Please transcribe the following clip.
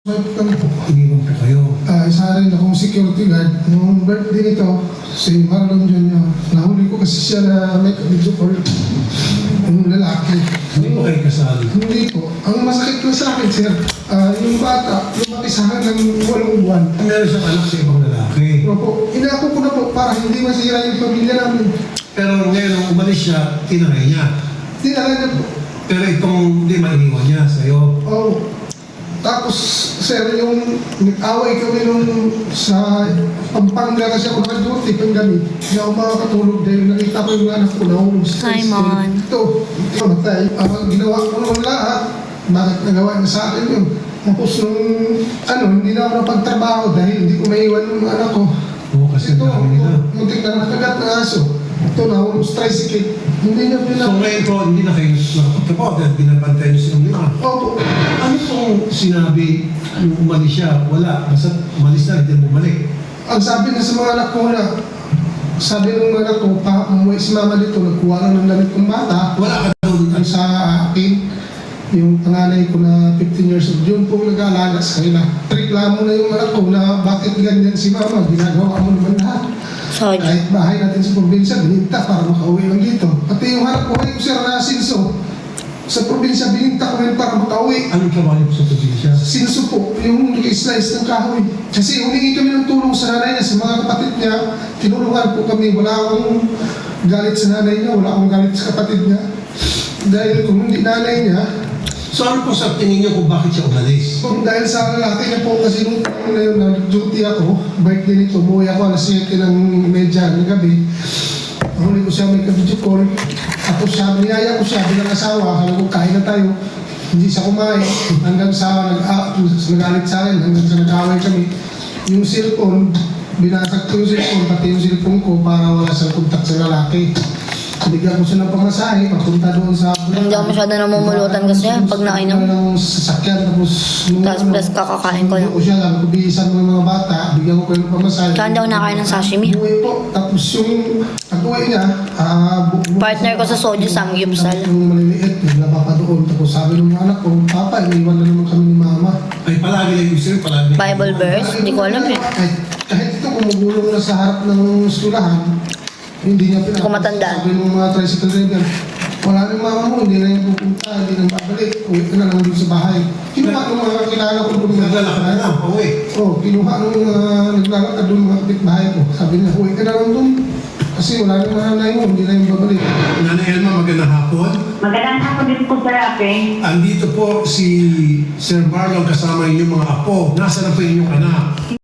Iniwan po kayo. Isa rin akong security guard. Nung birthday nito, si Marlon Jr. Nahuli ko kasi siya na may video call. Yung lalaki. Hindi po kayo kasali. Hindi po. Ang masakit na sa akin, sir, yung bata, lumaki sa akin ng 8 buwan. Meron siyang anak sa ibang lalaki. Opo, inako ko na po para hindi masira yung pamilya namin. Pero ngayon, nung umalis siya, tinangay niya. Dinala niya po. Pero itong hindi mainiwan niya sa'yo. Oo. Tapos, sir, yung nag-away kami nung sa Pampanga kasi ako nag-duty pang gabi. Hindi ako makakatulog dahil nakita ko yung anak ko na hulog sa Simon. Ito, matay. Ginawa ko naman lahat. Bakit nagawa niya sa akin yun? Tapos nung, hindi na ako napagtrabaho dahil hindi ko maiwan yung anak ko. Oo, kasi Ito, dami nila. muntik na nakagat ng aso. Ito, nahulog sa tricycle. Hindi na So pinag... ngayon po, hindi na kayo nakapagtrabaho dahil binabantay niyo silang lima. Opo. Ano pong sinabi nung umalis siya? Wala. Basta umalis na, hindi bumalik. Ang sabi na sa mga anak ko na, sabi ng mga anak ko, umuwi si mama dito, nagkuha lang ng damit kong bata. Wala ka daw doon. Ang sa akin, yung panganay ko na 15 years old, yun po nag-aalaga sa kanila. Reklamo na yung anak ko na bakit ganyan si mama, ginagawa mo naman lahat. Sorry. Kahit bahay natin sa probinsya, bininta para makauwi lang dito. Pati yung harap ko ngayon, sir, na Sinso, sa probinsya, bininta ko rin para makauwi. Anong trabaho niyo po sa probinsya? Sinso po, yung nag-slice ng kahoy. Kasi humingi kami ng tulong sa nanay niya, sa mga kapatid niya. Tinulungan po kami, wala akong galit sa nanay niya, wala akong galit sa kapatid niya. Dahil kung hindi nanay niya, So ano po sa tingin niyo kung bakit siya umalis? kung dahil sa lalaki niya po, kasi nung taon na yun, nag-duty ako, birthday nito, umuwi ako alas 7 ng medya ng gabi. Huli ko siya, may ka-video call. Tapos siya, niyaya ko siya bilang asawa, sabi ko, kain na tayo. Hindi siya kumain. Hanggang sa nagalit sa akin, hanggang sa nag-away kami. Yung cellphone, binasag ko yung cellphone, pati yung cellphone ko para wala siyang contact sa lalaki. Bigyan ko siya ng pamasahe, papunta doon sa... Hindi ako masyado namumulutan kasi pag nakainom. Ng sasakyan, tapos... Tapos plus kakakain ko lang. Bigyan ko siya lang, kubihisan mo yung mga bata, bigyan ko kayo ng pamasahe. Kaya hindi ako nakain ng sashimi. Uwi po, tapos yung pag-uwi niya, Partner ko sa soju, samgyupsal. Yung maliliit, naglaba pa doon. Tapos sabi ng mga anak ko, Papa, iniwan na naman kami ni Mama. Ay palagi lang yung sir, palagi. Bible verse? Hindi ko alam eh. Kahit ito, kumugulong na sa harap ng eskwelahan, hindi niya Kung matandaan. Sabi ng mga tricycle driver, wala rin mama mo, hindi na yung pupunta, hindi na babalik. Uwi ka na lang doon sa bahay. Kinuha ng mga kilala ko doon. Naglalakad na lang, pauwi. Oo, kinuha ng naglalakad doon mga kapitbahay ko. Sabi niya, uwi ka na lang doon. Kasi wala rin nanay mo, hindi na yung babalik. Nanay Elma, magandang hapon. Magandang hapon din po, Sir Rafi. Andito po si Sir Marlon kasama inyong mga apo. Nasaan na po inyong anak?